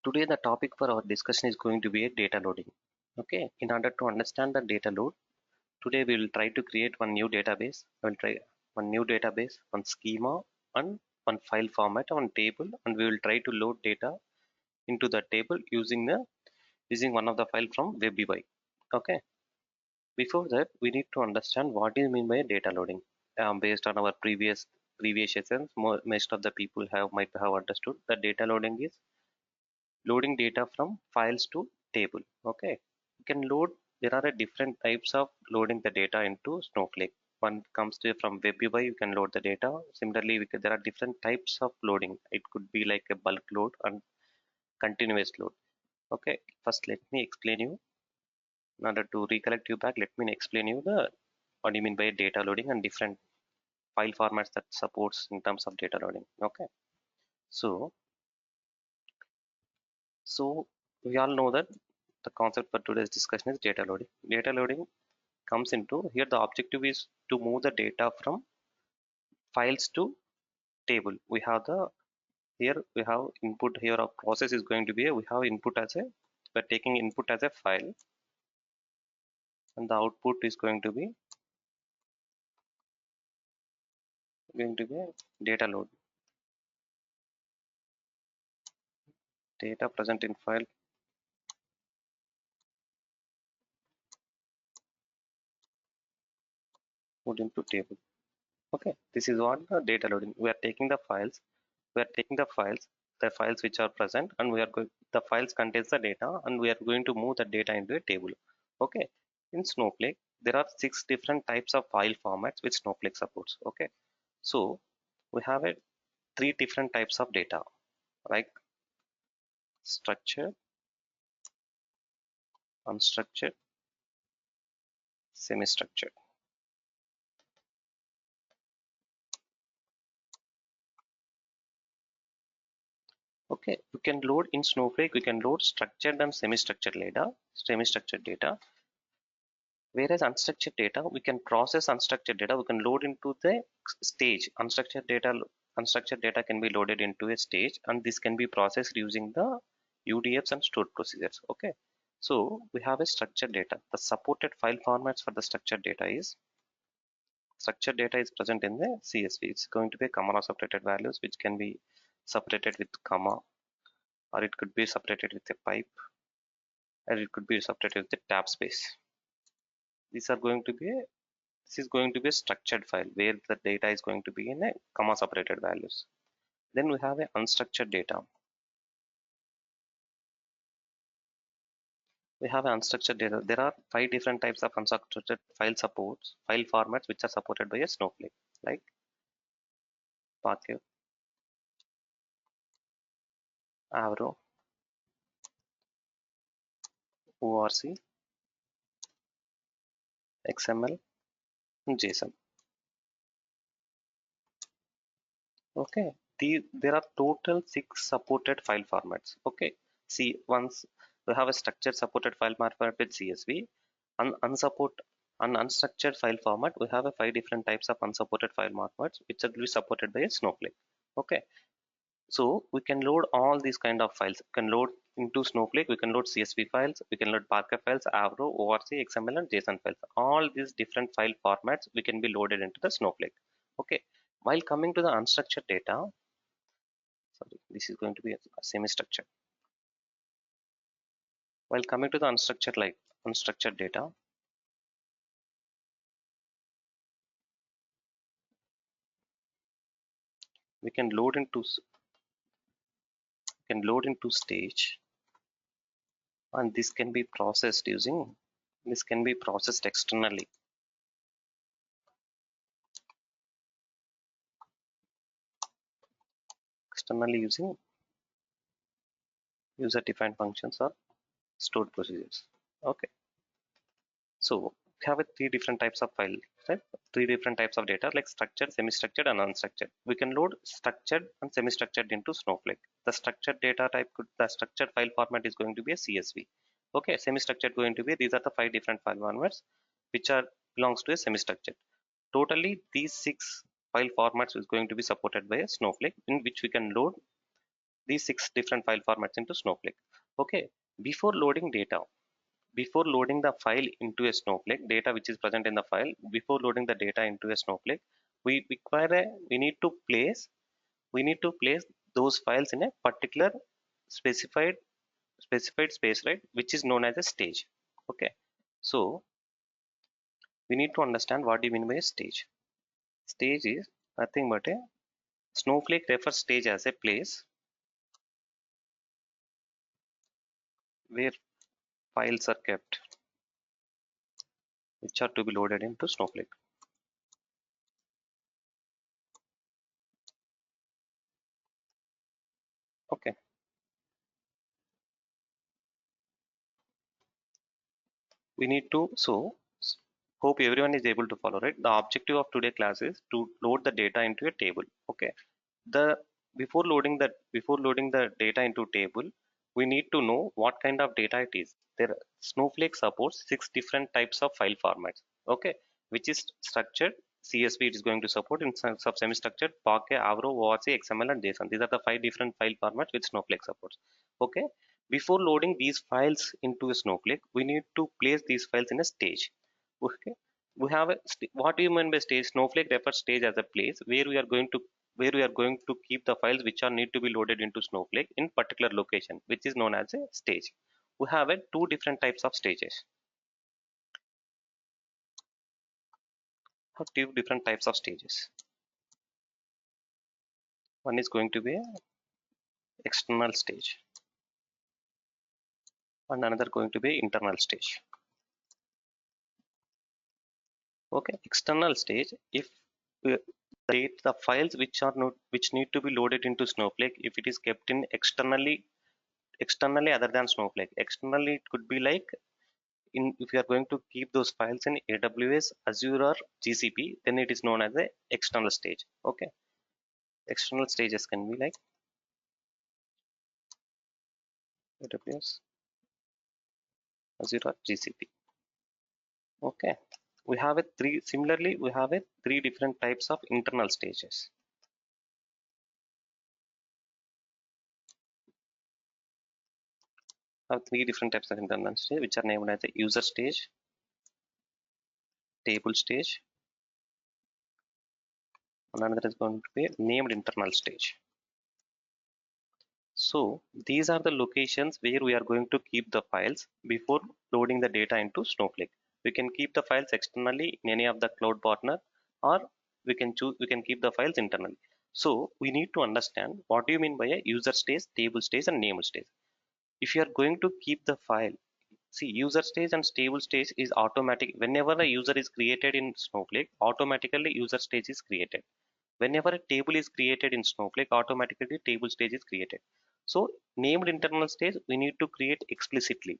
Today the topic for our discussion is going to be a data loading. Okay, in order to understand the data load, today we will try to create one new database. I will try one new database, one schema, and one file format, one table, and we will try to load data into the table using one of the file from web UI. Okay. Before that, we need to understand what is mean by data loading. Based on our previous sessions, most of the people might have understood that data loading is loading data from files to table. Okay, you can load. There are a different types of loading the data into Snowflake. One comes to from web UI, you can load the data. Similarly, there are different types of loading. It could be like a bulk load and continuous load. Okay, first let me explain you. In order to recollect you back, let me explain you the what do you mean by data loading and different file formats that supports in terms of data loading. Okay, so so we all know that the concept for today's discussion is data loading. Data loading comes into here. The objective is to move the data from files to table. We have the here we have input. Here our process is going to be we have input as a we're taking input as a file, and the output is going to be a data load. Data present in file put into table. Okay, this is what the data loading. We are taking the files. We are taking the files which are present, and we are going. The files contains the data, and we are going to move the data into a table. Okay, in Snowflake, there are 6 different types of file formats which Snowflake supports. Okay, so we have 3 different types of data, like structured, unstructured, semi-structured. Okay, you can load in Snowflake. We can load structured and semi-structured data. Whereas unstructured data, we can process unstructured data. We can load into the stage. Unstructured data can be loaded into a stage, and this can be processed using the UDFs and stored procedures. Okay, so we have a structured data. The supported file formats for the structured data is present in the CSV. It's going to be comma separated values, which can be separated with comma, or it could be separated with a pipe, or it could be separated with a tab space. These are going to be this is going to be a structured file where the data is going to be in a comma separated values. Then we have a unstructured data. We have unstructured data. There are 5 different types of unstructured file formats which are supported by a Snowflake, like Parquet, Avro, ORC, XML, and JSON. Okay, there are total 6 supported file formats. Okay, see, once we have a structured supported file format with CSV, unstructured file format, we have a 5 different types of unsupported file formats which are be supported by a Snowflake. Okay, so we can load all these kind of files. We can load into Snowflake. We can load CSV files. We can load Parquet files, Avro, ORC, XML, and JSON files. All these different file formats we can be loaded into the Snowflake. Okay, while coming to the unstructured data, sorry, this is going to be a semi-structured. While coming to the unstructured data, we can load into stage, and this can be processed externally using user defined functions or stored procedures. Okay, so we have 3 different types of file, right? 3 different types of data, like structured, semi-structured, and unstructured. We can load structured and semi-structured into Snowflake. The structured data type the structured file format is going to be a CSV. Okay, semi-structured going to be, these are the 5 different file formats which are belongs to a semi-structured. Totally these 6 file formats is going to be supported by a Snowflake, in which we can load these 6 different file formats into Snowflake. Okay, before loading data, before loading the file into a Snowflake, data which is present in the file, before loading the data into a Snowflake, we require we need to place those files in a particular specified space, right, which is known as a stage. Okay, so we need to understand what do you mean by a stage. Stage is nothing but a Snowflake refers stage as a place where files are kept which are to be loaded into Snowflake. Okay, we need to hope everyone is able to follow, right? The objective of today class is to load the data into a table. Okay, the before loading the data into table, we need to know what kind of data it is. There Snowflake supports 6 different types of file formats. Okay, which is structured CSV, it is going to support in sub semi structured Parquet, Avro, ORC, XML and JSON. These are the 5 different file formats which Snowflake supports. Okay, before loading these files into a Snowflake, we need to place these files in a stage. Okay, we have what do you mean by stage? Snowflake refers stage as a place where we are going to keep the files which are need to be loaded into Snowflake in particular location, which is known as a stage. We have two different types of stages. Have two different types of stages. One is going to be a external stage, and another going to be internal stage. Okay, external stage. If the files which are not which need to be loaded into Snowflake, if it is kept in externally other than Snowflake, externally it could be like if you are going to keep those files in AWS, Azure or GCP, then it is known as a external stage. Okay, external stages can be like AWS, Azure or GCP. Okay, we have a three different types of internal stages. Have three different types of internal stage which are named as a user stage, table stage, and another is going to be named internal stage. So these are the locations where we are going to keep the files before loading the data into Snowflake. We can keep the files externally in any of the cloud partner, or we can keep the files internally. So we need to understand what do you mean by a user stage, table stage and named stage. If you are going to keep the file, see, user stage and table stage is automatic. Whenever a user is created in Snowflake, automatically user stage is created. Whenever a table is created in Snowflake, automatically table stage is created. So named internal stage we need to create explicitly.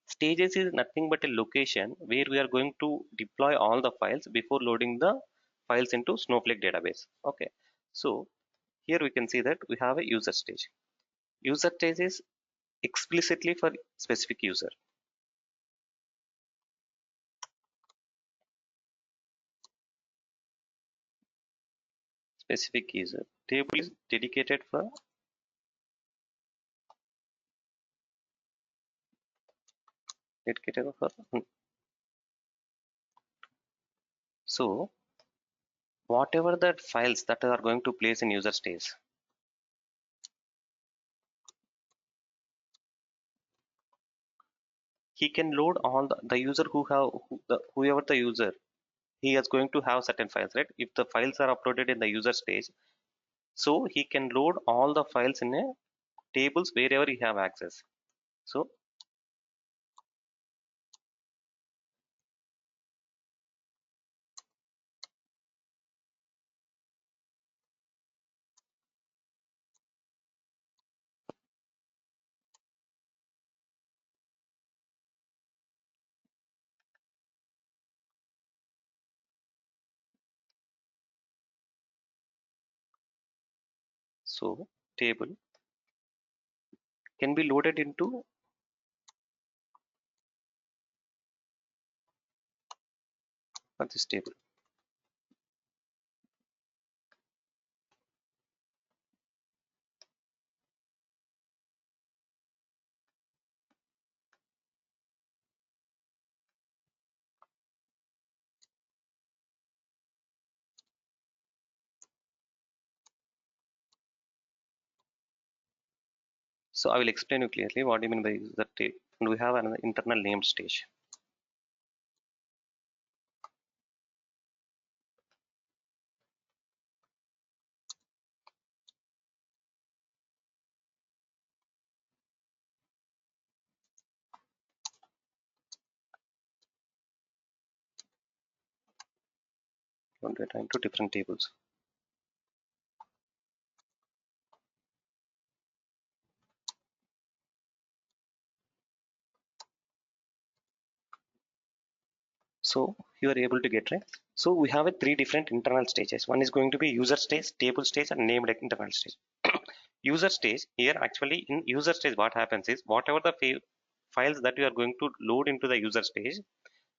Stages is nothing but a location where we are going to deploy all the files before loading the files into Snowflake database. Okay, so here we can see that we have a user stage. User stage is explicitly for specific user. Specific user. Table is dedicated for dedicated for so whatever that files that are going to place in user stage, he can load all the user whoever the user, he is going to have certain files, right? If the files are uploaded in the user stage, so he can load all the files in a tables wherever he have access. So so table can be loaded into this table. So I will explain you clearly what do you mean by user table. And we have an internal named stage. Load data into different tables. So you are able to get right. So we have a three different internal stages. One is going to be user stage, table stage, and named internal stage. User stage here, actually in user stage what happens is whatever the files that you are going to load into the user stage,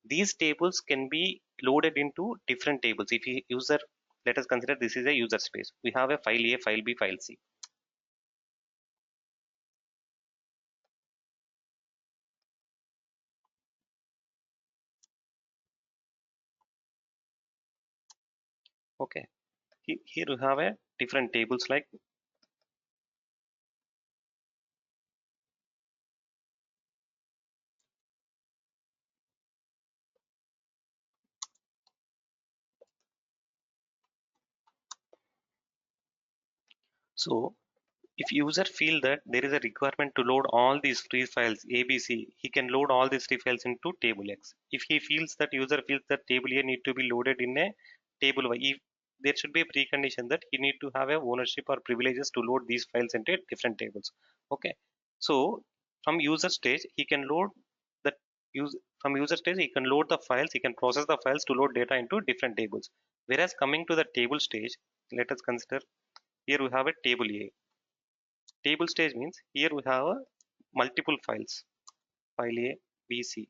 these tables can be loaded into different tables. If you user, let us consider this is a user space. We have a file A, file B, file C. Okay, here we have a different tables like, so if user feel that there is a requirement to load all these three files ABC, he can load all these three files into table X. If he feels that user feels that table A need to be loaded in a table Y, if there should be a precondition that he need to have a ownership or privileges to load these files into different tables. Okay, so from user stage he can load that use from user stage he can load the files, he can process the files to load data into different tables. Whereas coming to the table stage, let us consider here we have a table A. Table stage means here we have multiple files, file A, B, C.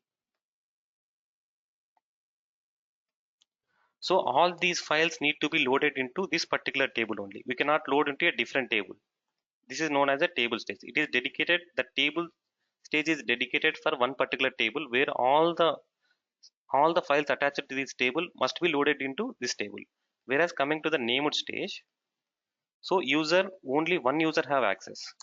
So all these files need to be loaded into this particular table only. We cannot load into a different table. This is known as a table stage. It is dedicated, the table stage is dedicated for one particular table where all the files attached to this table must be loaded into this table. Whereas coming to the named stage, so user, only one user have access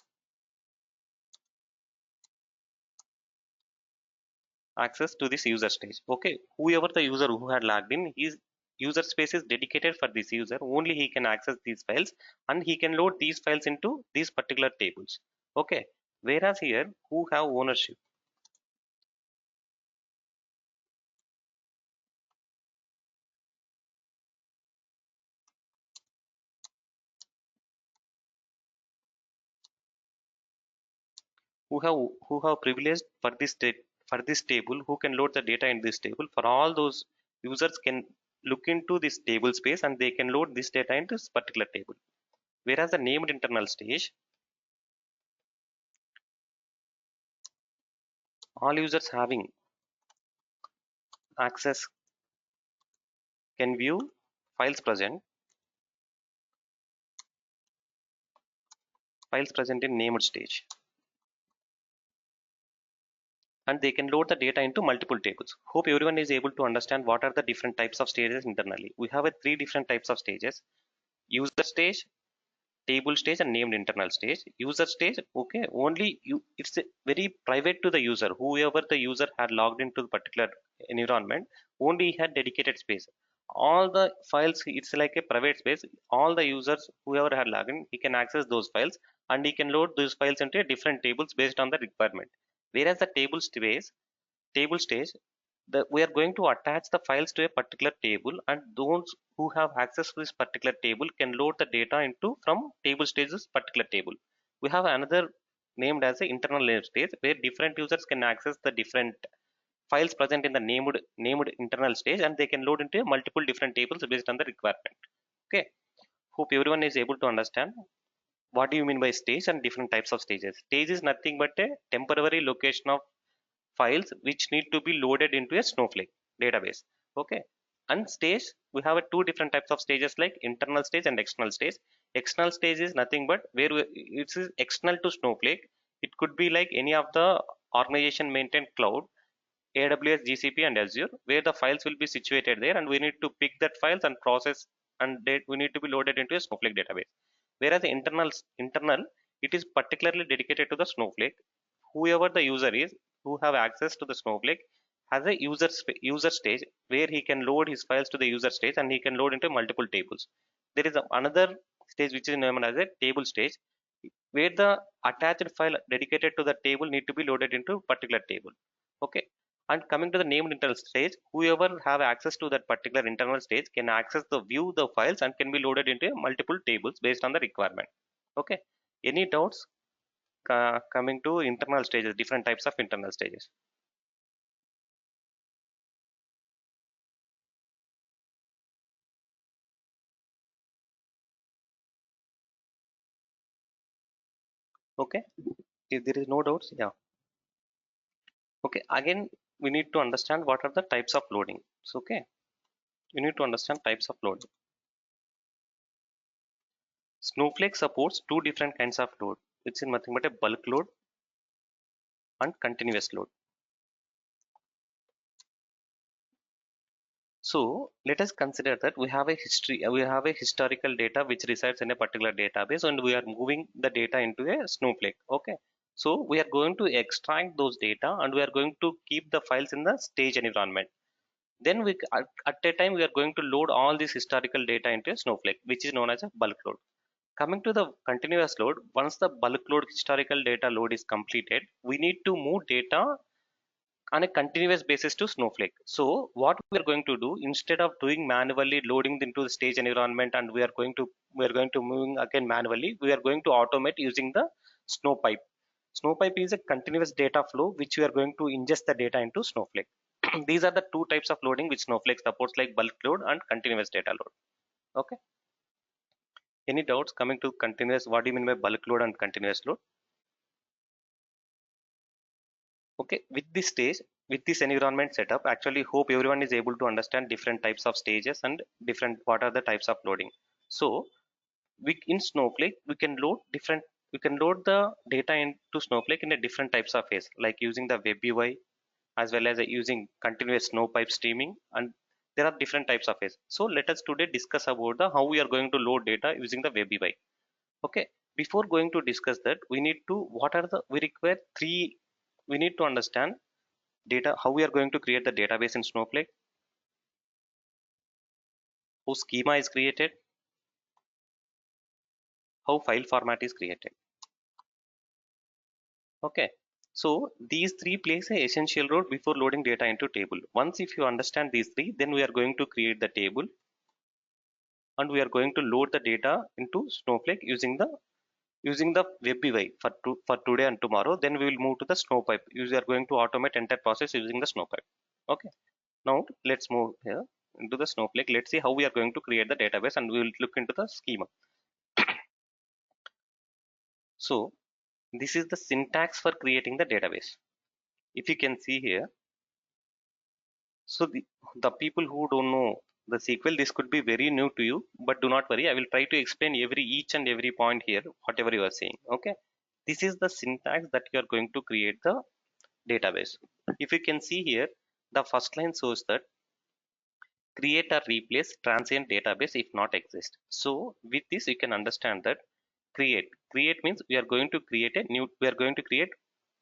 to this user stage. Okay, whoever the user who had logged in, his user space is dedicated for this user. Only he can access these files and he can load these files into these particular tables. Okay, whereas here who have ownership, who have privileged for this table, who can load the data in this table. For all those users can look into this table space and they can load this data into this particular table. Whereas the named internal stage, all users having access can view files present in named stage, and they can load the data into multiple tables. Hope everyone is able to understand what are the different types of stages internally. We have three different types of stages: user stage, table stage, and named internal stage. User stage, okay, only you, it's very private to the user. Whoever the user had logged into the particular environment, only he had dedicated space. All the files, it's like a private space. All the users whoever had logged in, he can access those files and he can load those files into different tables based on the requirement. Whereas the table stage, we are going to attach the files to a particular table, and those who have access to this particular table can load the data into from table stages particular table. We have another named as the internal name stage where different users can access the different files present in the named internal stage, and they can load into multiple different tables based on the requirement. Okay, hope everyone is able to understand what do you mean by stage and different types of stages. Stage is nothing but a temporary location of files which need to be loaded into a Snowflake database. Okay, and stage, we have two different types of stages like internal stage and external stage. External stage is nothing but where it is external to Snowflake. It could be like any of the organization maintained cloud, AWS, GCP, and Azure, where the files will be situated there, and we need to pick that files and process, and we need to be loaded into a Snowflake database. Whereas internal, it is particularly dedicated to the Snowflake. Whoever the user is who have access to the Snowflake has a user stage where he can load his files to the user stage and he can load into multiple tables. There is another stage which is known as a table stage where the attached file dedicated to the table need to be loaded into particular table. Okay, and coming to the named internal stage, whoever have access to that particular internal stage can access the view the files and can be loaded into multiple tables based on the requirement. Okay, any doubts coming to internal stages, different types of internal stages? Okay, if there is no doubts, yeah. Okay, again we need to understand what are the types of loading. So okay, you need to understand types of loading. Snowflake supports two different kinds of load. It's in nothing but a bulk load and continuous load. So let us consider that we have a historical data which resides in a particular database, and we are moving the data into a Snowflake. Okay. So we are going to extract those data and we are going to keep the files in the stage environment. Then at a time we are going to load all this historical data into a Snowflake, which is known as a bulk load. Coming to the continuous load, once the bulk load historical data load is completed, we need to move data on a continuous basis to Snowflake. So what we are going to do, instead of doing manually loading into the stage environment and we are going to moving again manually, we are going to automate using the Snowpipe. Snowpipe is a continuous data flow which we are going to ingest the data into Snowflake. These are the two types of loading which Snowflake supports, like bulk load and continuous data load. Okay. Any doubts coming to continuous? What do you mean by bulk load and continuous load? Okay, with this stage, with this environment setup, actually hope everyone is able to understand different types of stages and different what are the types of loading. So we in Snowflake we can load the data into Snowflake in a different types of ways, like using the web UI as well as using continuous Snowpipe streaming, and there are different types of ways. So let us today discuss about the how we are going to load data using the web UI. Okay, before going to discuss that, we need to what are the we require three, we need to understand data, how we are going to create the database in Snowflake, how schema is created, how file format is created. Okay, so these three plays a essential role before loading data into table. Once if you understand these three, then we are going to create the table and we are going to load the data into Snowflake using the web UI for today and tomorrow. Then we will move to the Snowpipe. We are going to automate entire process using the Snowpipe. Okay, now let's move here into the Snowflake. Let's see how we are going to create the database and we will look into the schema. So this is the syntax for creating the database. If you can see here, so the people who don't know the SQL, this could be very new to you, but do not worry. I will try to explain each and every point here, whatever you are saying. Okay. This is the syntax that you are going to create the database. If you can see here, the first line shows that create or replace transient database if not exist. So with this, you can understand that create means we are going to create a new, we are going to create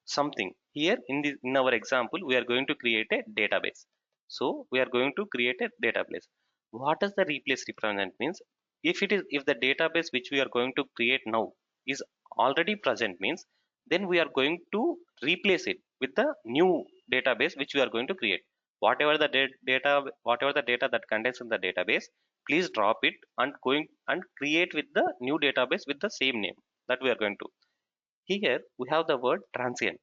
something. Here in our example, we are going to create a database. So we are going to create a database. What does the replace represent means? If the database which we are going to create now is already present means, then we are going to replace it with the new database which we are going to create. Whatever the data that contains in the database, please drop it and going and create with the new database with the same name that we are going to. Here we have the word transient.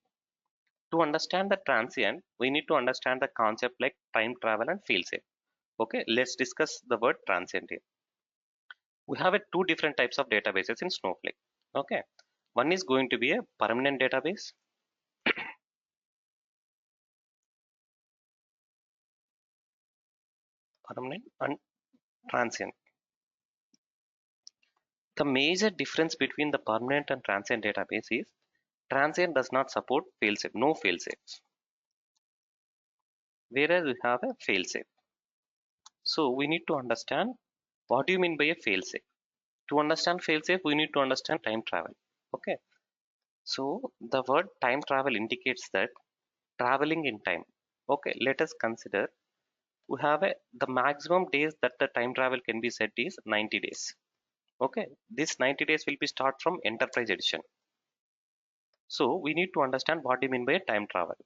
To understand the transient, we need to understand the concept like time travel and failsafe. Okay, let's discuss the word transient here. We have two different types of databases in Snowflake. Okay, one is going to be a permanent database. Permanent and transient. The major difference between the permanent and transient database is transient does not support failsafe, no failsafes, whereas we have a failsafe. So we need to understand what do you mean by a failsafe. To understand failsafe, we need to understand time travel. Okay, so the word time travel indicates that traveling in time. Okay, let us consider we have the maximum days that the time travel can be set is 90 days. Okay, this 90 days will be start from enterprise edition. So we need to understand what do you mean by time travel.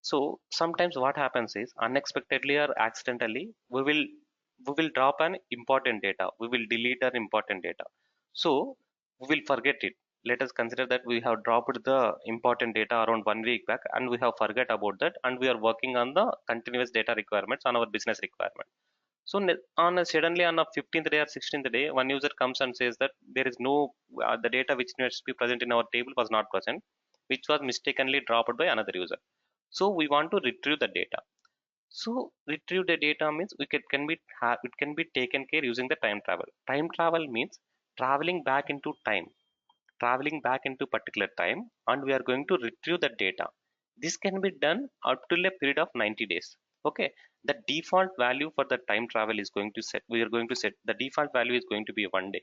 So sometimes what happens is unexpectedly or accidentally we will drop an important data. We will delete our important data. So we will forget it. Let us consider that we have dropped the important data around 1 week back and we have forget about that and we are working on the continuous data requirements on our business requirement. So suddenly on a 15th day or 16th day, one user comes and says that there is no the data which needs to be present in our table was not present, which was mistakenly dropped by another user. So we want to retrieve the data. So retrieve the data means it can be taken care using the time travel. Time travel means traveling back into time, traveling back into particular time, and we are going to retrieve the data. This can be done up to a period of 90 days. Okay, the default value for the time travel is going to set. We are going to set the default value is going to be 1 day,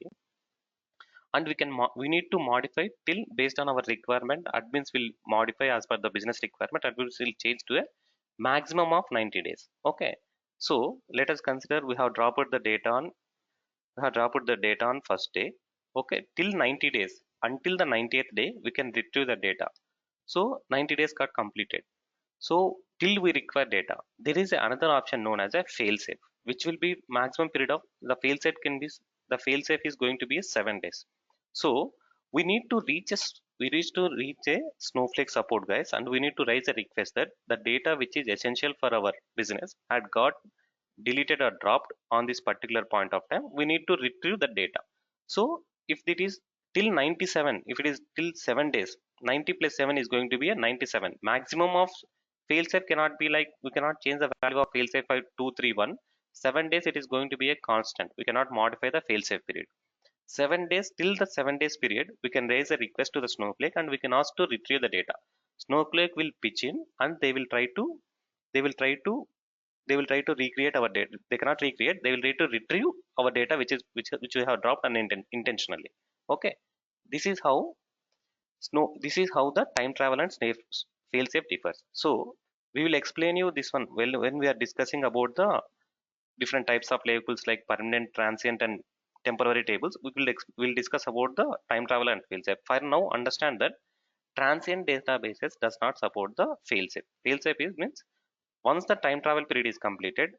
and we need to modify till based on our requirement. Admins will modify as per the business requirement. Admins will change to a maximum of 90 days. Okay, so let us consider we have dropped the data on first day. Okay, till 90 days, until the 90th day we can retrieve the data. So 90 days got completed. So till we require data, there is another option known as a fail safe, which will be maximum period of the fail safe can be the fail safe is going to be 7 days. So we need to reach a Snowflake support guys, and we need to raise a request that the data which is essential for our business had got deleted or dropped on this particular point of time. We need to retrieve the data. So if it is till 97, if it is till 7 days, 90 plus 7 is going to be a 97. Maximum of failsafe cannot be like we cannot change the value of failsafe by 231. 7 days it is going to be a constant. We cannot modify the failsafe period. 7 days, till the 7 days period we can raise a request to the Snowflake and we can ask to retrieve the data. Snowflake will pitch in and they will try to they will try to recreate our data. They cannot recreate, they will try to retrieve our data which we have dropped unintentionally. Okay, this is how this is how the time travel and fail safe differs. So we will explain you this one well when we are discussing about the different types of labels like permanent, transient, and temporary tables. We'll discuss about the time travel and fail safe. For now, understand that transient databases does not support the fail safe. Fail safe is means once the time travel period is completed,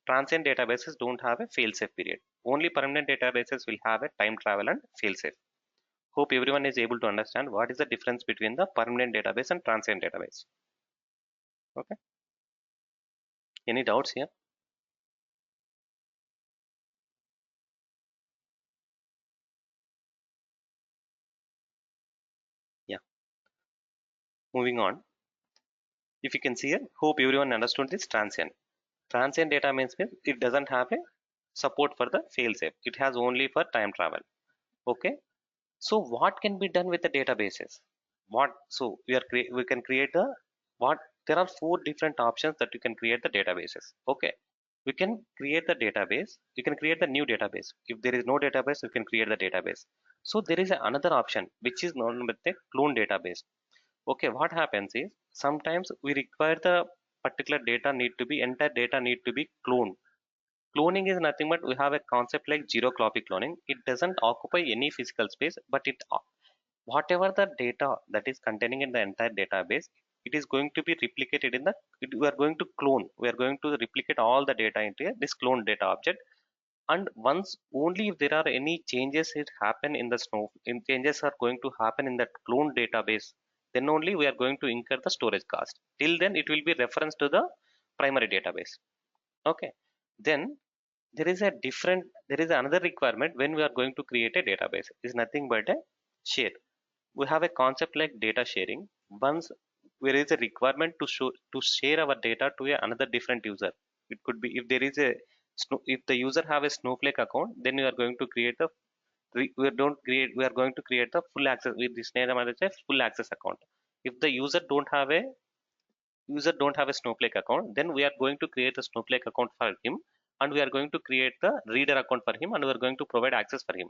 transient databases don't have a fail safe period. Only permanent databases will have a time travel and fail safe. Hope everyone is able to understand what is the difference between the permanent database and transient database. Okay. Any doubts here? Yeah. Moving on. If you can see it, hope everyone understood this transient. Transient data means it doesn't have a support for the fail safe. It has only for time travel. Okay. So what can be done with the databases? What so we can create the what there are four different options that you can create the databases. Okay, we can create the database. You can create the new database. If there is no database, you can create the database. So there is another option which is known with the clone database. Okay, what happens is sometimes we require the particular data need to be entire data need to be cloned. Cloning is nothing but we have a concept like zero copy cloning. It doesn't occupy any physical space, but it whatever the data that is containing in the entire database, it is going to be replicated in the we are going to clone. We are going to replicate all the data into this clone data object. And once only if there are any changes it happen in the changes are going to happen in that clone database, then only we are going to incur the storage cost. Till then it will be reference to the primary database. Okay, then there is another requirement when we are going to create a database is nothing but a share. We have a concept like data sharing. Once there is a requirement to share our data to another different user. It could be if there is a if the user have a Snowflake account, then we are going to create the we are going to create the full access with this name as a full access account. If the user don't have a Snowflake account, then we are going to create a Snowflake account for him, and we are going to create the reader account for him, and we are going to provide access for him.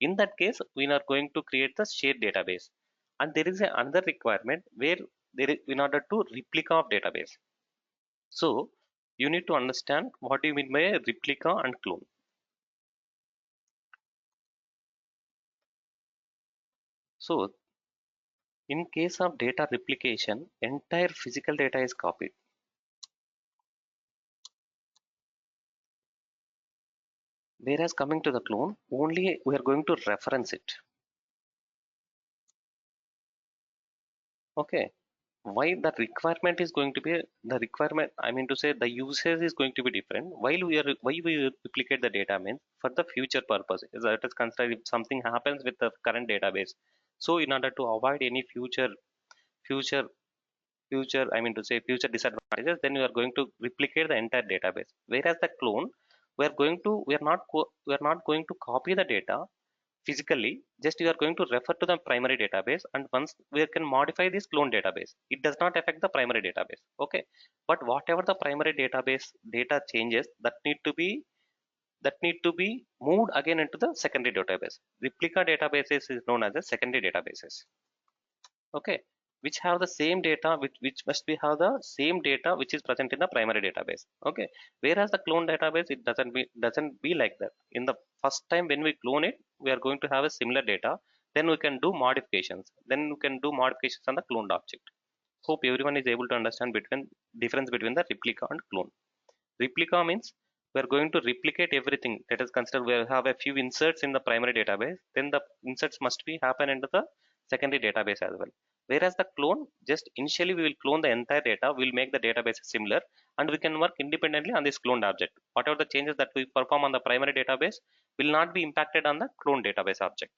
In that case, we are going to create the shared database. and there is another requirement where there is in order to replica of database. So you need to understand what do you mean by a replica and clone. So in case of data replication, entire physical data is copied. Whereas coming to the clone, only we are going to reference it. Okay. Why the requirement is going to be the requirement, I mean to say the usage is going to be different. Why we replicate the data means for the future purpose. That is considered if something happens with the current database. So in order to avoid any future future I mean to say future disadvantages, then we are going to replicate the entire database. Whereas the clone, we are not going to copy the data physically, just you are going to refer to the primary database, and once we can modify this clone database, it does not affect the primary database. Okay, but whatever the primary database data changes, that need to be moved again into the secondary database. Replica databases is known as the secondary databases. Okay, which have the same data, which must be have the same data which is present in the primary database. Okay, whereas the clone database, it doesn't be like that. In the first time when we clone it, we are going to have a similar data, then we can do modifications, on the cloned object. Hope everyone is able to understand between difference between the replica and clone. Replica means we are going to replicate everything. That is considered we have a few inserts in the primary database, then the inserts must be happen into the secondary database as well. Whereas the clone, just initially we will clone the entire data, we will make the database similar, and we can work independently on this cloned object. Whatever the changes that we perform on the primary database will not be impacted on the clone database object.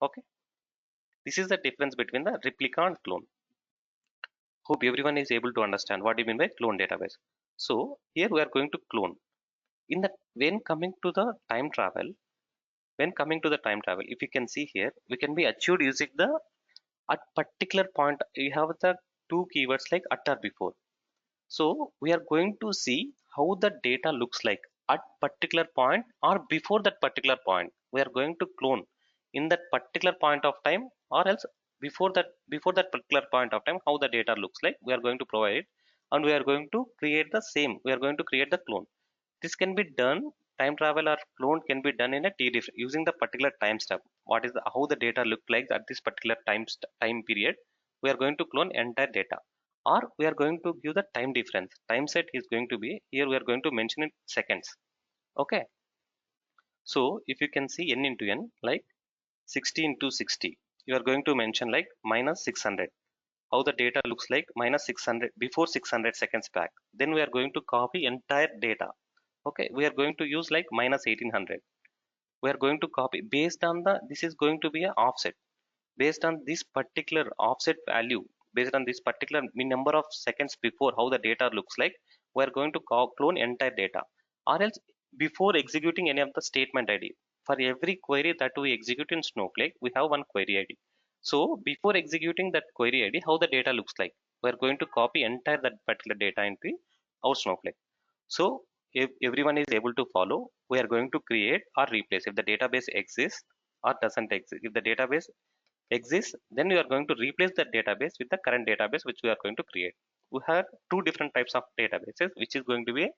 Okay, this is the difference between the replica and clone. Hope everyone is able to understand what do you mean by clone database. So here we are going to clone. In the when coming to the time travel, if you can see here, we can be achieved using the at particular point. You have the two keywords like at or before. So we are going to see how the data looks like at particular point or before that particular point. We are going to clone in that particular point of time, or else before that particular point of time, how the data looks like, we are going to provide it, and we are going to create the same. We are going to create the clone. This can be done, time travel or clone can be done in a using the particular time step. What is how the data look like at this particular time period. We are going to clone entire data, or we are going to give the time difference. Time set is going to be here, we are going to mention it seconds. Okay, so if you can see n into n, like 60 into 60, you are going to mention like minus 600. How the data looks like minus 600 before 600 seconds back. Then we are going to copy entire data. Okay, we are going to use like minus 1800. We are going to copy based on the, this is going to be an offset. Based on this particular offset value, based on this particular number of seconds before how the data looks like, we are going to clone entire data. Or else, before executing any of the statement id, for every query that we execute in Snowflake, we have one query id. So before executing that query id, how the data looks like, we are going to copy entire that particular data into our Snowflake. So if everyone is able to follow, we are going to create or replace if the database exists or doesn't exist. If the database exists, then we are going to replace that database with the current database which we are going to create. We have two different types of databases, which is going to be a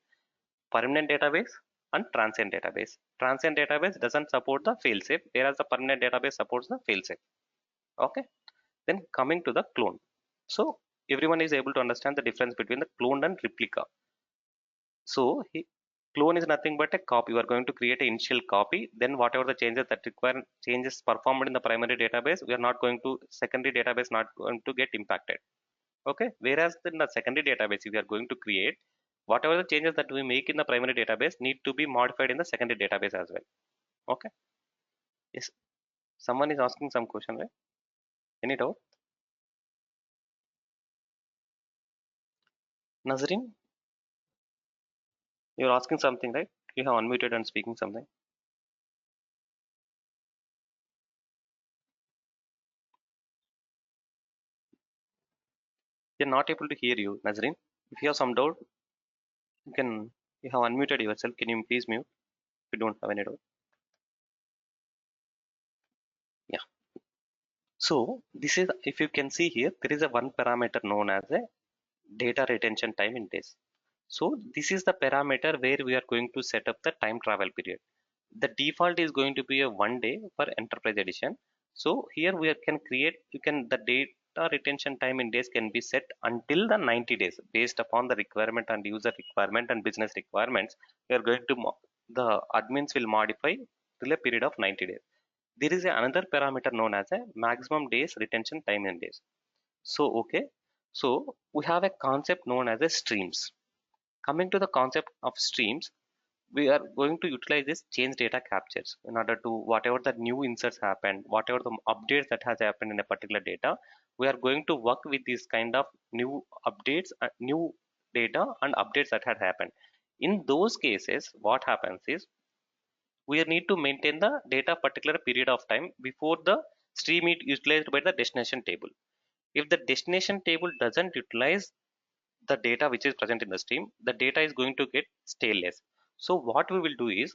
permanent database and transient database. Transient database doesn't support the failsafe, whereas the permanent database supports the failsafe. Okay, then coming to the clone. So everyone is able to understand the difference between the clone and replica. So clone is nothing but a copy. You are going to create an initial copy. Then whatever the changes that require changes performed in the primary database, we are not going to secondary database not going to get impacted. Okay. Whereas in the secondary database, if we are going to create whatever the changes that we make in the primary database need to be modified in the secondary database as well. Okay. Yes. Someone is asking some question, right? Any doubt? Nazrin, you're asking something, right? You have unmuted and speaking something. They're not able to hear you, Nazrin. If you have some doubt, you have unmuted yourself. Can you please mute if you don't have any doubt? Yeah. So this is, if you can see here, there is a one parameter known as a data retention time in days. So this is the parameter where we are going to set up the time travel period. The default is going to be a 1 day for enterprise edition. So here we can create, you can, the data retention time in days can be set until the 90 days based upon the requirement and user requirement and business requirements. We are going to the admins will modify till a period of 90 days. There is another parameter known as a maximum days retention time in days. So okay, so we have a concept known as a streams. Coming to the concept of streams, we are going to utilize this change data captures in order to whatever the new inserts happened, whatever the updates that has happened in a particular data, we are going to work with this kind of new updates, new data and updates that had happened. In those cases, what happens is we need to maintain the data particular period of time before the stream is utilized by the destination table. If the destination table doesn't utilize the data which is present in the stream, the data is going to get staleness. So what we will do is,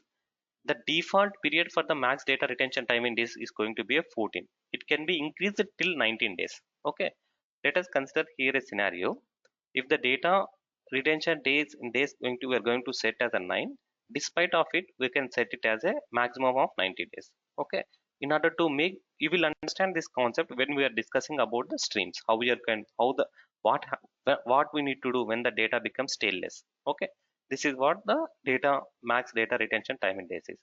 the default period for the max data retention time in days is going to be a 14. It can be increased till 19 days. Okay. Let us consider here a scenario. If the data retention days in days going to, we are going to set as a 9. Despite of it, we can set it as a maximum of 90 days. Okay. In order to make, you will understand this concept when we are discussing about the streams, how we are can, how the, what we need to do when the data becomes tailless. Okay. This is what the data max data retention time in days is.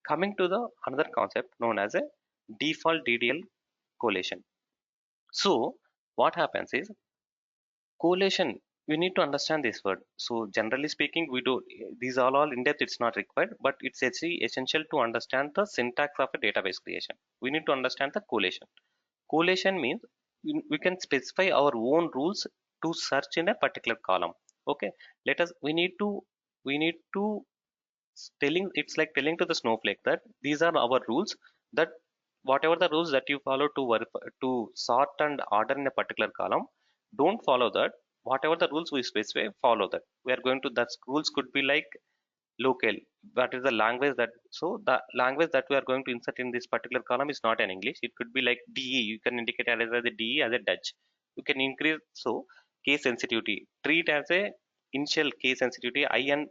Coming to the another concept known as a default DDL collation. So what happens is, collation, we need to understand this word. So generally speaking, we do, these are all in depth, it's not required, but it's actually essential to understand the syntax of a database creation. We need to understand the collation. Collation means we can specify our own rules to search in a particular column. Okay. Let us, we need to telling, it's like telling to the Snowflake that these are our rules, that whatever the rules that you follow to to sort and order in a particular column, don't follow that. Whatever the rules we specify, follow that. We are going to, that rules could be like local, that is the language that, so the language that we are going to insert in this particular column is not an English, it could be like DE, you can indicate it as a DE as a Dutch. You can increase, so case sensitivity, treat as a initial case sensitivity I and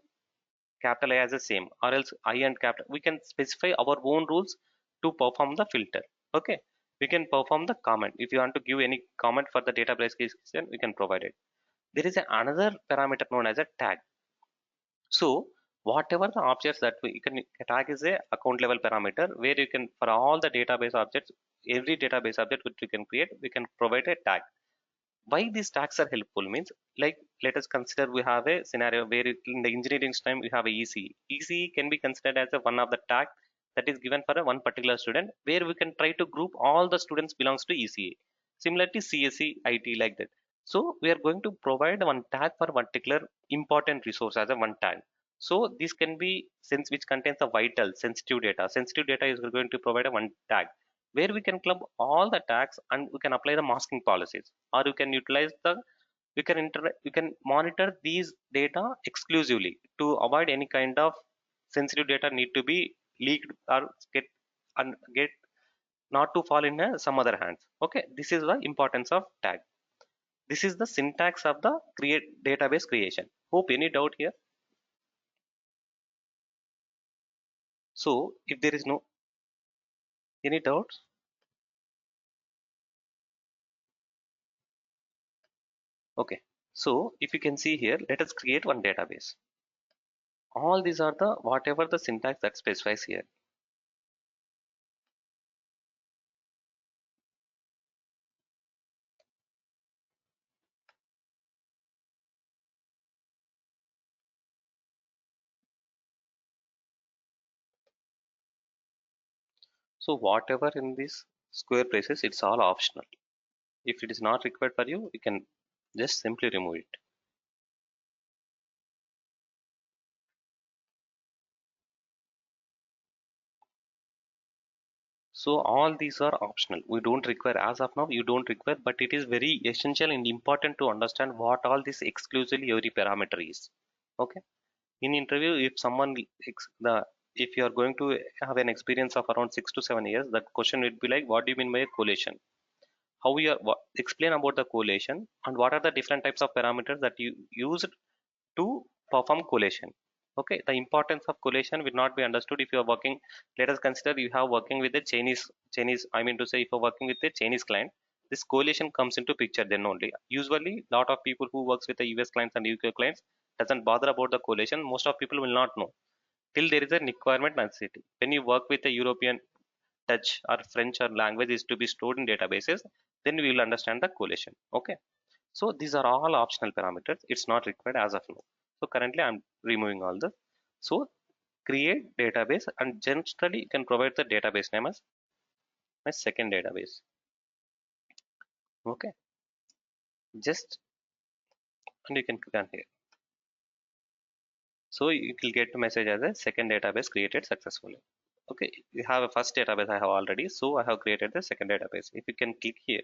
capital A as the same, or else I and capital, we can specify our own rules to perform the filter. Okay. We can perform the comment, if you want to give any comment for the database case, then we can provide it. There is another parameter known as a tag. So whatever the objects that we can, tag is a account level parameter where you can, for all the database objects, every database object which we can create, we can provide a tag. Why these tags are helpful means, like, let us consider we have a scenario where in the engineering time we have a ECE can be considered as a one of the tag that is given for a one particular student, where we can try to group all the students belongs to ECE. Similarly CSE IT, like that. So we are going to provide one tag for particular important resource as a one tag. So this can be, since which contains the vital sensitive data is going to provide a one tag where we can club all the tags and we can apply the masking policies, or you can utilize the, you can monitor these data exclusively to avoid any kind of sensitive data need to be leaked or get and get not to fall in some other hands. Okay, this is the importance of tag. This is the syntax of the create database creation. Hope any doubt here? So if there is no any doubts, okay. So if you can see here, let us create one database. All these are the whatever the syntax that specifies here. So whatever in these square braces, it's all optional. If it is not required for you, you can just simply remove it. So all these are optional. We don't require as of now. You don't require, but it is very essential and important to understand what all this exclusively every parameter is. Okay. In interview, if someone if you are going to have an experience of around 6 to 7 years, that question would be like, what do you mean by a collation? how we are explain about the correlation and what are the different types of parameters that you use to perform collation. Okay, the importance of collation will not be understood if you are working. Let us consider you have working with a Chinese, I mean to say, if you're working with a Chinese client, this correlation comes into picture then only. Usually lot of people who works with the US clients and UK clients doesn't bother about the correlation. Most of people will not know till there is a requirement necessity. When you work with a European, Dutch or French or language is to be stored in databases, then we will understand the correlation. Okay, so these are all optional parameters. It's not required as of now. So currently I'm removing all this. So create database, and generally you can provide the database name as my second database. Okay, just, and you can click on here. So you will get the message as a second database created successfully. Okay, you have a first database I have already, so I have created the second database. If you can click here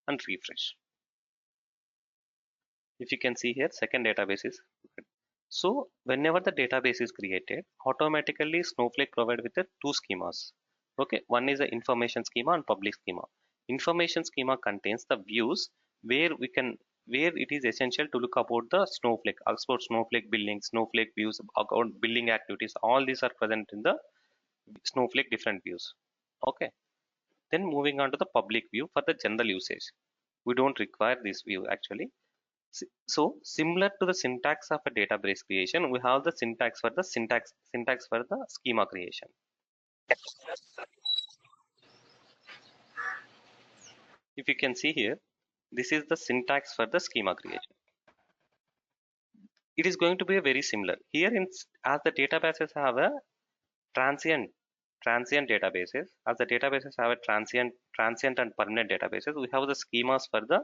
and refresh, if you can see here, second database is created. So whenever the database is created, automatically Snowflake provide with the two schemas. Okay, one is the information schema and public schema. Information schema contains the views where we can, where it is essential to look about the Snowflake, export Snowflake billing, Snowflake views, account billing activities. All these are present in the Snowflake different views. Okay. Then moving on to the public view for the general usage. We don't require this view actually. So similar to the syntax of a database creation, we have the syntax for the syntax for the schema creation. If you can see here, this is the syntax for the schema creation. It is going to be a very similar. Here in, as the databases have a transient databases, as the databases have a transient and permanent databases, we have the schemas for the,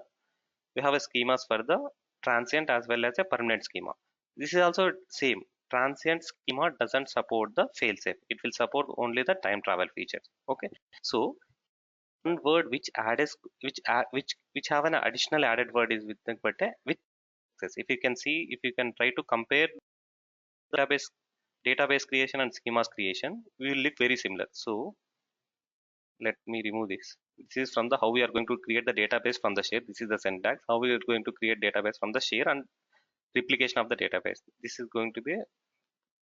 we have a schemas for the transient as well as a permanent schema. This is also same. Transient schema doesn't support the failsafe. It will support only the time travel features. Okay. So one word which add which have an additional added word is with the but with access. If you can see, if you can try to compare database creation and schemas creation, we will look very similar. So let me remove this. This is from the how we are going to create the database from the share. This is the syntax how we are going to create database from the share and replication of the database. This is going to be,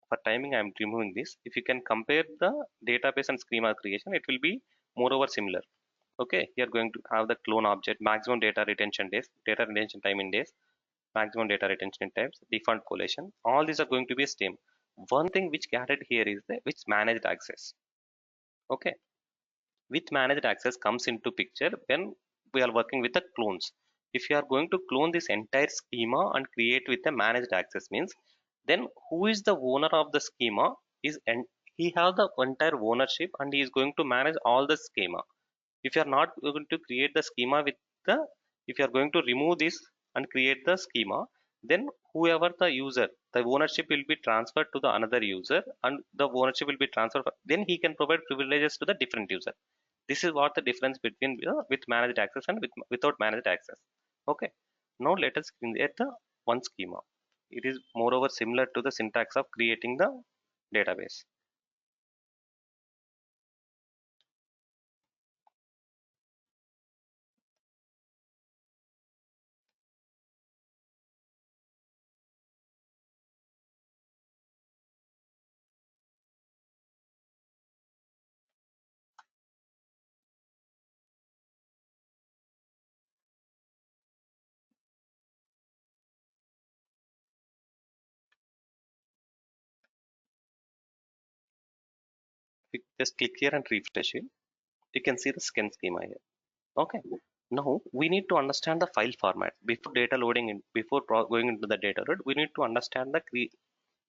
for timing I am removing this. If you can compare the database and schema creation, it will be moreover similar. Okay, you are going to have the clone object, maximum data retention days, data retention time in days, maximum data retention times, default collation. All these are going to be same. One thing which added here is the which managed access. Okay, with managed access comes into picture when we are working with the clones. If you are going to clone this entire schema and create with a managed access means, then who is the owner of the schema is, and he have the entire ownership and he is going to manage all the schema. If you are not going to create the schema with the, if you are going to remove this and create the schema, then whoever the user, the ownership will be transferred to the another user and the ownership will be transferred, then he can provide privileges to the different user. This is what the difference between with managed access and without managed access. Okay, now let us create the one schema. It is moreover similar to the syntax of creating the database. Just click here and refresh it. You can see the skin schema here. Okay, now we need to understand the file format before data loading in, before going into the data load. We need to understand the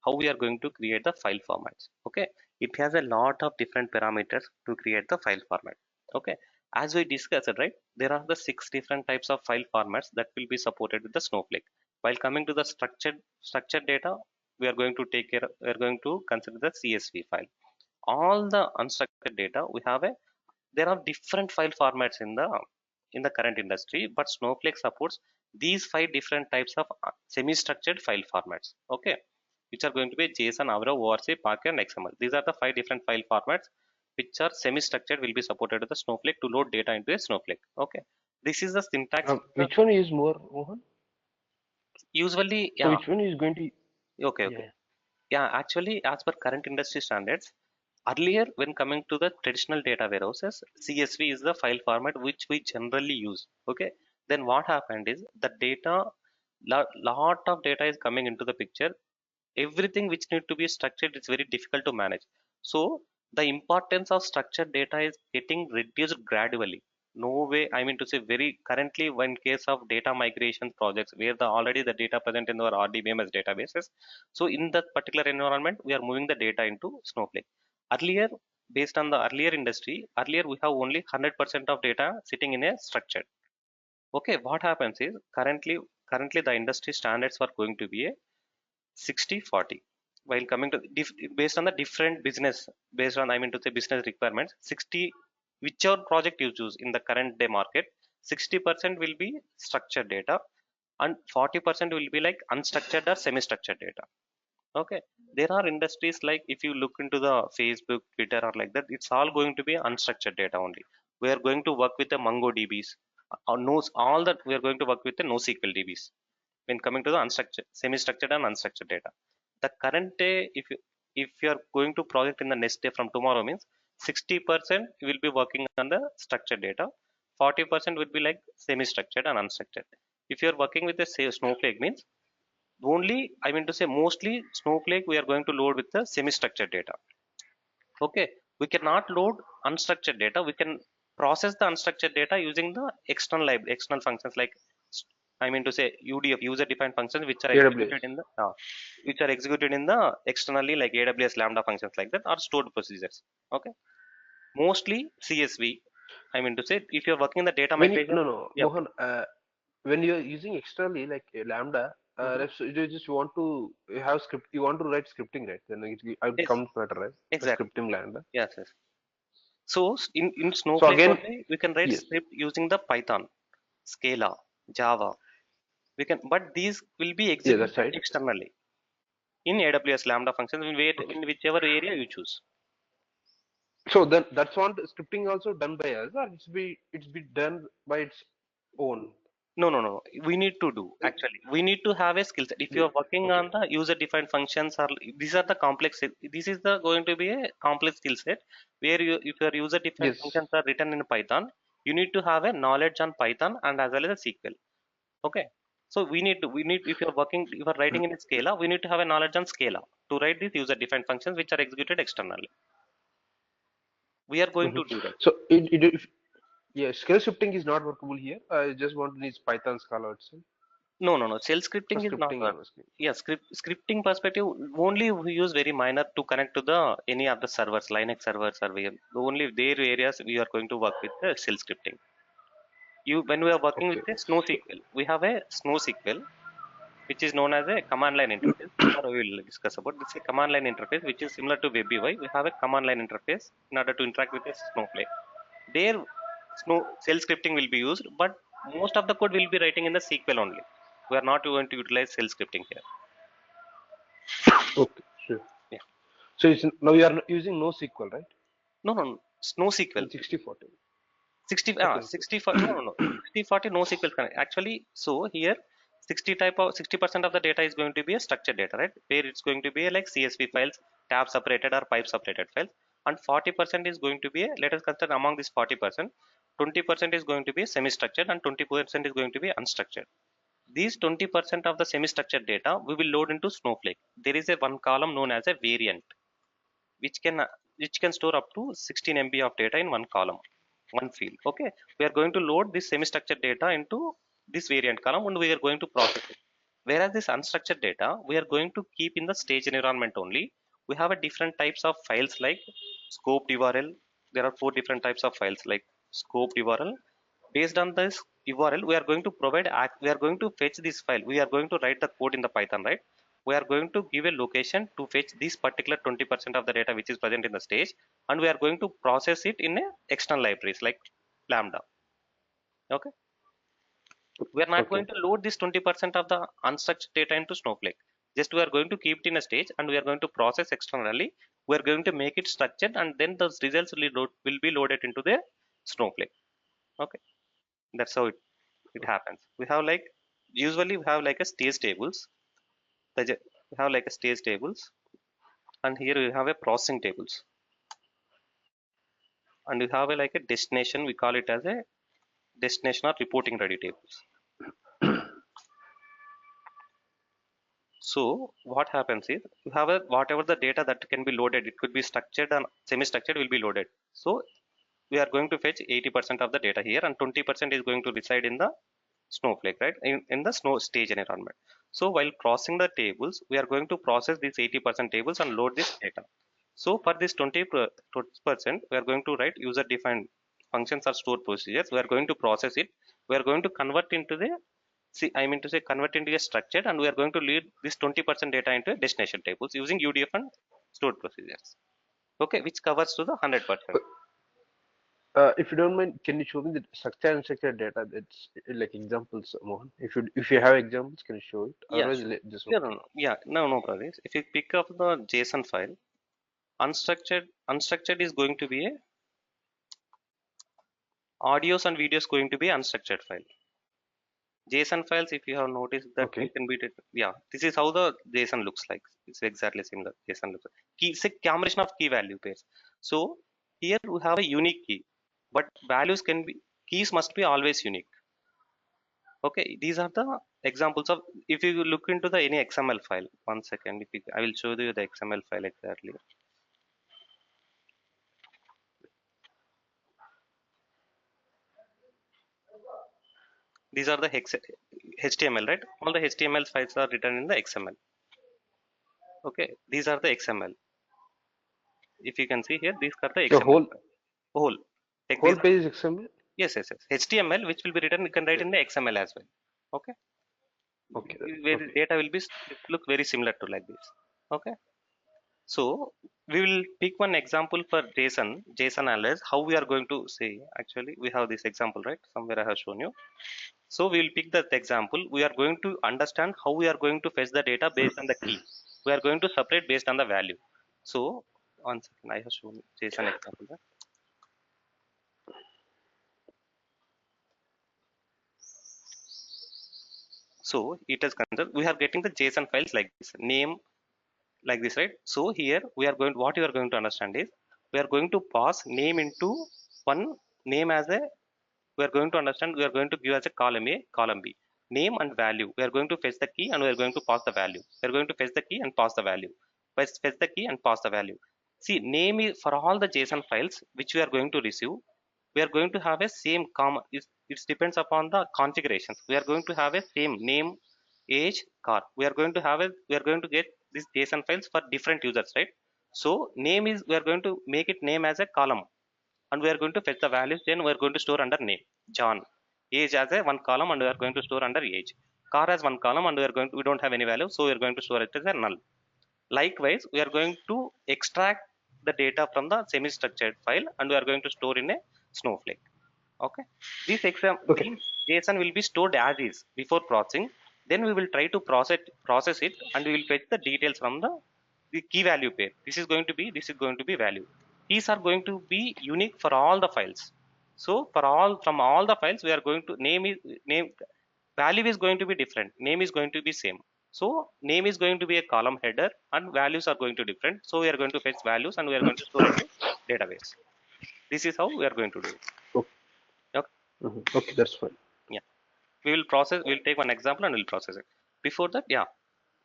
how we are going to create the file formats. Okay, it has a lot of different parameters to create the file format. Okay, as we discussed, right, there are the 6 different types of file formats that will be supported with the Snowflake. While coming to the structured data, we are going to take care, we are going to consider the CSV file. All the unstructured data, we have a, there are different file formats in the current industry, but Snowflake supports these 5 different types of semi-structured file formats. Okay, which are going to be JSON, Avro, ORC, Parquet, and XML. These are the 5 different file formats which are semi-structured, will be supported with the Snowflake to load data into a Snowflake. Okay, This is the syntax. Which one is more, Mohan? Usually, So yeah. which one is going to? Okay, okay. Yeah. Yeah, actually, as per current industry standards, earlier when coming to the traditional data warehouses, CSV is the file format which we generally use. Okay. Then what happened is the data, lot of data is coming into the picture. Everything which need to be structured is very difficult to manage. So the importance of structured data is getting reduced gradually. No way, I mean to say, very currently when case of data migration projects where the already the data present in our rdbms databases, so in that particular environment we are moving the data into Snowflake. Earlier, based on the earlier industry, earlier we have only 100% of data sitting in a structure. Okay, what happens is currently the industry standards are going to be a 60-40. While coming to based on the different business, based on, I mean to say, business requirements, 60, whichever project you choose in the current day market, 60% will be structured data and 40% will be like unstructured or semi structured data. Okay, there are industries like if you look into the Facebook, Twitter or like that, it's all going to be unstructured data only. We are going to work with the MongoDBs or knows all that. We are going to work with the NoSQL DBs when coming to the unstructured, semi-structured and unstructured data. The current day, if you are going to project in the next day from tomorrow means 60% you will be working on the structured data, 40% would be like semi-structured and unstructured. If you are working with the say Snowflake means only, I mean to say, mostly Snowflake we are going to load with the semi-structured data. Okay, we cannot load unstructured data. We can process the unstructured data using the external functions like I mean to say UDF, user defined functions, which are executed AWS. in the externally like AWS Lambda functions like that are stored procedures. Okay, mostly CSV. I mean to say, if you're working in the data When you, migration, no, no, yeah. Mohan, when you're using externally like Lambda, Hmm. so you just want to have script, you want to write scripting, right? Then it Yes, comes better, right? The exactly. scripting Lambda. Yes, yes. So in So Snowflake again, only we can write yes, script using the Python, Scala, Java. We can, but these will be yeah, that's executed right. externally in AWS Lambda functions Okay. in whichever area you choose. So then that's one scripting also done by us, or it's be done by its own. No, no, no. We need to do actually. We need to have a skill set. If you Yeah. are working Okay. on the user-defined functions, or these are the complex. This is the going to be a complex skill set where you, if your user-defined Yes. functions are written in Python, you need to have a knowledge on Python and as well as a SQL. Okay. So we need if you're working, if you're writing in a Scala, we need to have a knowledge on Scala to write these user-defined functions which are executed externally. We are going Hmm. to do that. So yeah, scale scripting is not workable here. I just want to use Python Scala itself No, no, no. Shell for scripting is not scripting. work. I'm asking. Yeah, scripting perspective only we use very minor to connect to the any of the servers, Linux servers or only their areas we are going to work with the shell scripting. You when we are working with Okay. the So, SnowSQL, we have a SnowSQL which is known as a command line interface. Tomorrow we will discuss about this. A command line interface which is similar to WebUI. We have a command line interface in order to interact with a Snowflake. There, shell scripting will be used, but most of the code will be writing in the SQL only. We are not going to utilize shell scripting here. okay, sure. Yeah. So it's now you are using NoSQL, right? No, no, no. NoSQL. In 60/40. Okay, okay. 65, no, no, no. 60-40 NoSQL connect. Actually, so here 60% of the data is going to be a structured data, right? Where it's going to be like CSV files, tab separated or pipe separated files. And 40% is going to be let us consider among this 40%, 20% is going to be semi-structured and 20% is going to be unstructured. These 20% of the semi-structured data we will load into Snowflake. There is a one column known as a variant which can store up to 16 MB of data in one column, one field. Okay, we are going to load this semi-structured data into this variant column and we are going to process it. Whereas this unstructured data we are going to keep in the stage environment only. We have a different types of files like scoped URL. There are four different types of files like scoped URL. Based on this URL we are going to we are going to fetch this file. We are going to write the code in the Python, right? We are going to give a location to fetch this particular 20% of the data which is present in the stage, and we are going to process it in a external libraries like Lambda. Okay, we are not Okay. going to load this 20% of the unstructured data into Snowflake. Just we are going to keep it in a stage and we are going to process externally. We are going to make it structured and then those results will be loaded into the Snowflake. Okay. That's how it happens. We have like, usually we have like a stage tables. We have like a stage tables, and here we have a processing tables, and we have a like a destination. We call it as a destination or reporting ready tables. So what happens is you have a whatever the data that can be loaded, it could be structured and semi-structured will be loaded. So we are going to fetch 80% of the data here, and 20% is going to reside in the Snowflake, right? In the snow stage environment. So while processing the tables, we are going to process these 80% tables and load this data. So for this 20%, we are going to write user defined functions or stored procedures. We are going to process it. We are going to convert into the, see, I mean to say convert into a structured, and we are going to lead this 20% data into destination tables using UDF and stored procedures. Okay, which covers to the 100%. If you don't mind, can you show me the structured and unstructured data? That's like examples, Mohan. If you have examples, can you show it? Yeah, Otherwise, sure. just Yeah, no, okay. no, yeah, no, no, brothers. If you pick up the JSON file, unstructured is going to be a audios and videos going to be unstructured file. JSON files, if you have noticed that you Okay. can be, yeah, this is how the JSON looks like. It's exactly similar. JSON looks like. Key, it's a combination of key value pairs. So here we have a unique key, but values can be, keys must be always unique. Okay, these are the examples of, if you look into the any XML file, one second, if you, I will show you the XML file exactly. These are the HTML, right? All the HTML files are written in the XML. Okay, these are the XML. If you can see here, these are the The XML whole file. Whole. Take whole these. page is XML. Yes, yes, yes. HTML, which will be written, you can write in the XML as well. Okay. Okay. Where the Okay. data will be look very similar to like this. Okay. So we will pick one example for JSON analysis. How we are going to say, actually, we have this example, right? Somewhere I have shown you. So we will pick that example. We are going to understand how we are going to fetch the data based on the key. We are going to separate based on the value. So one second, I have shown JSON example. Right? So it is considered we are getting the JSON files like this, name like this, right? So here we are going, what you are going to understand is we are going to pass name into one name as a, we are going to understand, we are going to give as a column A, column B, name and value. We are going to fetch the key and we are going to pass the value. We are going to fetch the key and pass the value. Fetch the key and pass the value. See, name is for all the JSON files which we are going to receive. We are going to have a same common. It depends upon the configurations. We are going to have a same name, age, car. We are going to have a. We are going to get these JSON files for different users, right? So name is, we are going to make it name as a column, and we are going to fetch the values. Then we are going to store under name, John. Age as a one column, and we are going to store under age. Car as one column, and we are going to, we don't have any value, so we are going to store it as a null. Likewise, we are going to extract the data from the semi-structured file, and we are going to store in a Snowflake. Okay. Okay. These JSON will be stored as is before processing. Then we will try to process it, and we will fetch the details from the key value pair. This is going to be value. Keys are going to be unique for all the files. So for all, from all the files, we are going to name, value is going to be different, name is going to be same. So name is going to be a column header and values are going to different, so we are going to fetch values and we are going to store into database. This is how we are going to do it. Okay. Okay. Okay. That's fine. Yeah, we will process, we'll take one example and we'll process it. Before that, yeah,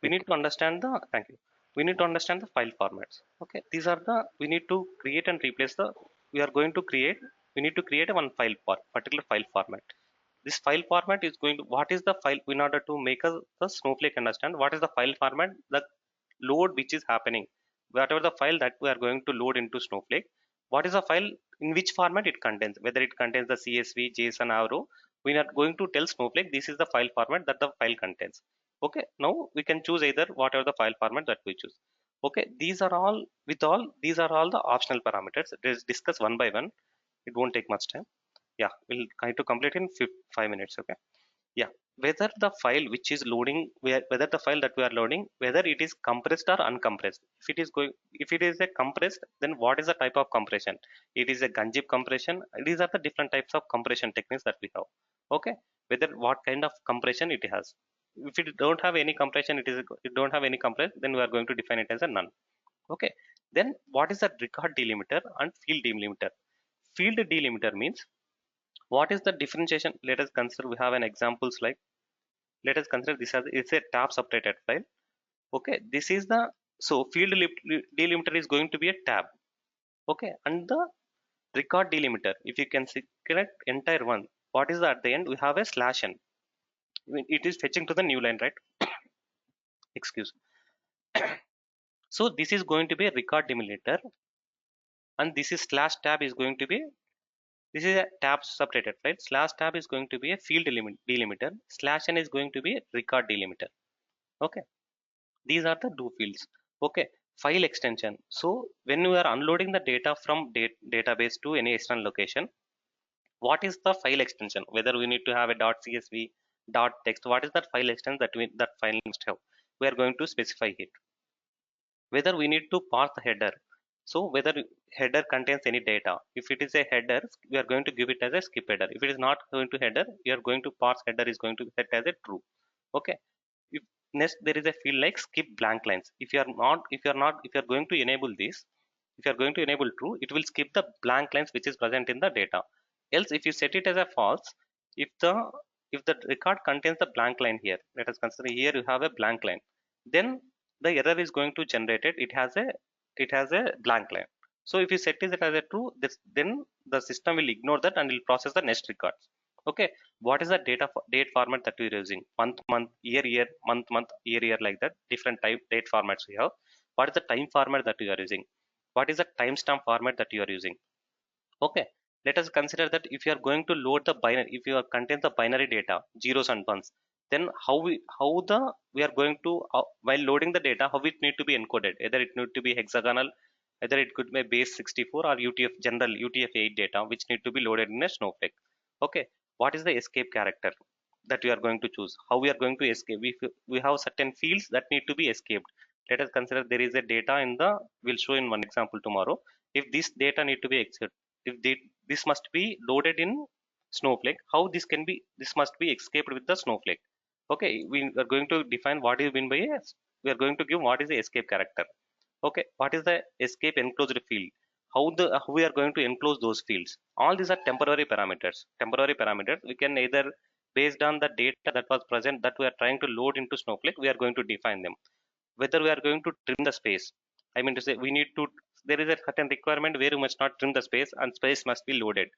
we need Okay. to understand the, thank you, we need to understand the file formats. Okay, these are the, we need to create and replace the, we are going to create, we need to create a one file for particular file format. This file format is going to, what is the file, in order to make us the Snowflake understand what is the file format, the load which is happening, whatever the file that we are going to load into Snowflake, what is the file, in which format it contains, whether it contains the CSV, JSON, arrow, we are going to tell Snowflake this is the file format that the file contains. Okay, now we can choose either whatever the file format that we choose. Okay, these are all, with all these are all the optional parameters. Let's discuss one by one, it won't take much time. Yeah, we'll try to complete in 5 minutes. Okay. Yeah, whether the file which is loading, whether the file that we are loading, whether it is compressed or uncompressed. If it is a compressed, then what is the type of compression? It is a gunzip compression. These are the different types of compression techniques that we have. Okay, whether what kind of compression it has. If it don't have any compression, it don't have any compress, then we are going to define it as a none. Okay, then what is the record delimiter and field delimiter? Field delimiter means what is the differentiation? Let us consider, we have an examples like, let us consider this as it's a tab separated file. Okay, this is the, so field delimiter is going to be a tab. Okay, and the record delimiter, if you can see correct entire one, what is that at the end? We have a slash n. I mean, it is fetching to the new line, right? Excuse. So this is going to be a record delimiter, and this is slash tab is going to be, this is a tab separated file. Slash tab is going to be a field delimiter. Slash n is going to be a record delimiter. Okay, these are the two fields. Okay, file extension. So when we are unloading the data from database to any external location, what is the file extension? Whether we need to have a .csv, .text, what is that file extension that file must have? We are going to specify it. Whether we need to parse the header. So whether header contains any data. If it is a header, we are going to give it as a skip header. If it is not going to header, we are going to parse header is going to be set as a true. Okay, if next there is a field like skip blank lines. If you are going to enable this, if you are going to enable true, it will skip the blank lines which is present in the data. Else if you set it as a false, if the if the record contains the blank line here, let us consider here you have a blank line, then the error is going to generate it, it has a blank line. So if you set it as a true, then the system will ignore that and will process the next records. Okay, what is the date format that we are using? Month, year, month, year, like that. Different type date formats we have. What is the time format that you are using? What is the timestamp format that you are using? Okay, let us consider that if you are going to load the binary, if you are contains the binary data, zeros and ones, then we are going to while loading the data, how it need to be encoded? Either it need to be hexagonal, either it could be base 64 or UTF general UTF-8 data, which need to be loaded in a Snowflake. Okay, what is the escape character that we are going to choose? How we are going to escape? We have certain fields that need to be escaped. Let us consider there is a data in the. We'll show in one example tomorrow. If this data need to be if this must be loaded in Snowflake, how this must be escaped with the Snowflake. Okay, we are going to define what is mean by we are going to give what is the escape character. Okay, what is the escape enclosed field? How we are going to enclose those fields? All these are temporary parameters. Temporary parameters we can either based on the data that was present that we are trying to load into Snowflake, we are going to define them. Whether we are going to trim the space, I mean to say we need to, there is a certain requirement where you must not trim the space and space must be loaded.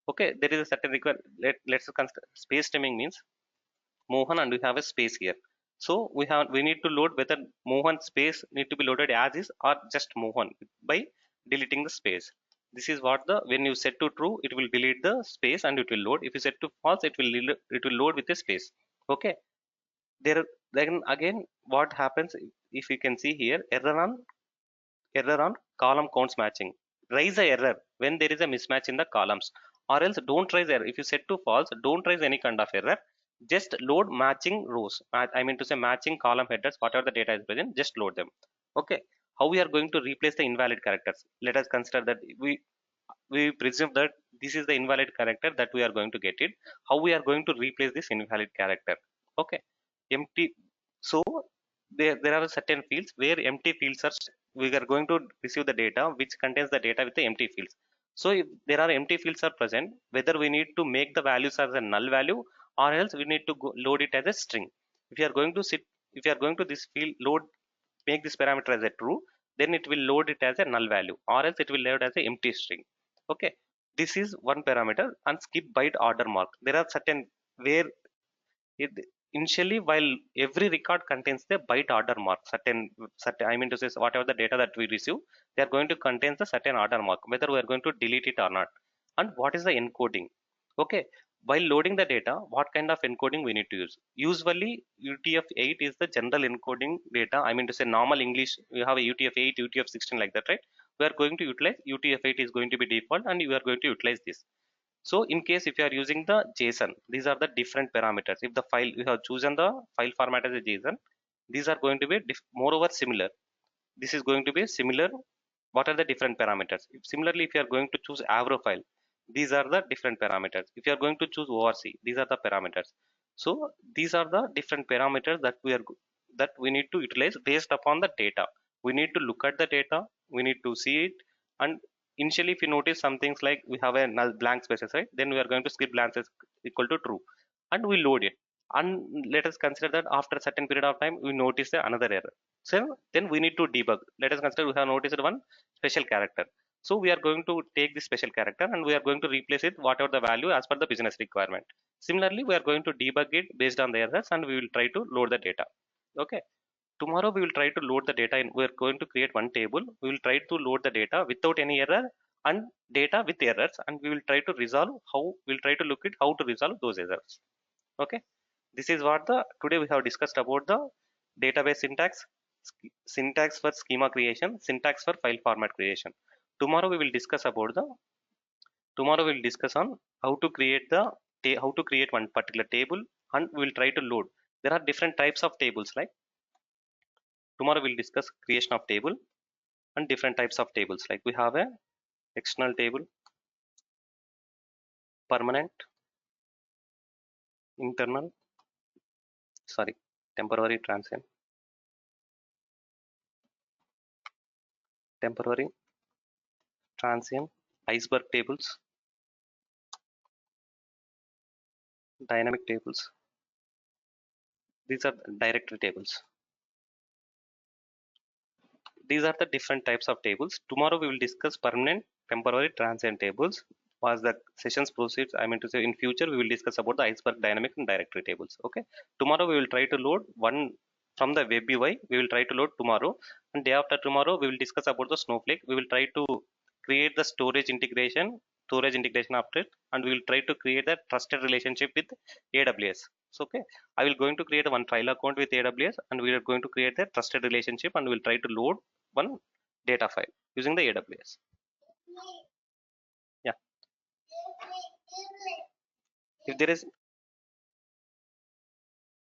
Okay, there is a certain requirement. Let's consider space trimming means Mohan and we have a space here. So we need to load whether Mohan space need to be loaded as is or just Mohan by deleting the space. This is what the, when you set to true, it will delete the space and it will load. If you set to false, it will load with the space. Okay, there, then again what happens, if you can see here, error on column counts matching. Raise a error when there is a mismatch in the columns, or else don't raise error. If you set to false, don't raise any kind of error. Just load matching rows. I mean to say matching column headers, whatever the data is present, just load them. Okay. How we are going to replace the invalid characters? Let us consider that we presume that this is the invalid character that we are going to get it. How we are going to replace this invalid character? Okay, empty. So there are certain fields where empty fields are, we are going to receive the data which contains the data with the empty fields. So if there are empty fields are present, whether we need to make the values as a null value or else we need to load it as a string. If you are going to if you are going to this field load, make this parameter as a true, then it will load it as a null value or else it will load as a empty string. Okay, this is one parameter. And skip byte order mark, there are certain where it, initially while every record contains the byte order mark, certain I mean to say whatever the data that we receive, they are going to contain the certain order mark whether we are going to delete it or not. And what is the encoding? Okay, while loading the data, what kind of encoding we need to use? Usually UTF-8 is the general encoding data, I mean to say normal English, we have a UTF-8, UTF-16 like that, right? We are going to utilize UTF-8 is going to be default and we are going to utilize this. So in case if you are using the JSON, these are the different parameters. If the file you have chosen the file format as a JSON, these are going to be moreover similar. This is going to be similar. What are the different parameters? Similarly, if you are going to choose Avro file, these are the different parameters. If you are going to choose ORC, these are the parameters. So these are the different parameters that we need to utilize based upon the data. We need to look at the data. We need to see it. And initially, if you notice some things like we have a null blank spaces, right? Then we are going to skip blank space equal to true, and we load it. And let us consider that after a certain period of time, we notice another error. So then we need to debug. Let us consider we have noticed one special character. So we are going to take this special character and we are going to replace it whatever the value as per the business requirement. Similarly, we are going to debug it based on the errors and we will try to load the data. Okay. Tomorrow we will try to load the data in. We are going to create one table. We will try to load the data without any error and data with errors, and we will try to resolve how we'll try to look at how to resolve those errors. Okay. This is what the today we have discussed about the database syntax, syntax for schema creation, syntax for file format creation. Tomorrow we will discuss about the tomorrow we will discuss on how to create the how to create one particular table, and we will try to load. There are different types of tables. Like tomorrow we'll discuss creation of table and different types of tables. Like we have a external table, permanent, internal, sorry, temporary, transient, temporary, transient, iceberg tables, dynamic tables. These are directory tables. These are the different types of tables. Tomorrow we will discuss permanent, temporary, transient tables. As the sessions proceeds, I mean to say in future we will discuss about the iceberg, dynamic and directory tables. Okay. Tomorrow we will try to load one from the web UI. We will try to load tomorrow, and day after tomorrow we will discuss about the Snowflake. We will try to create the storage integration update, and we will try to create a trusted relationship with AWS. So okay, I will going to create one trial account with AWS, and we are going to create a trusted relationship, and we will try to load one data file using the AWS. Yeah. If there is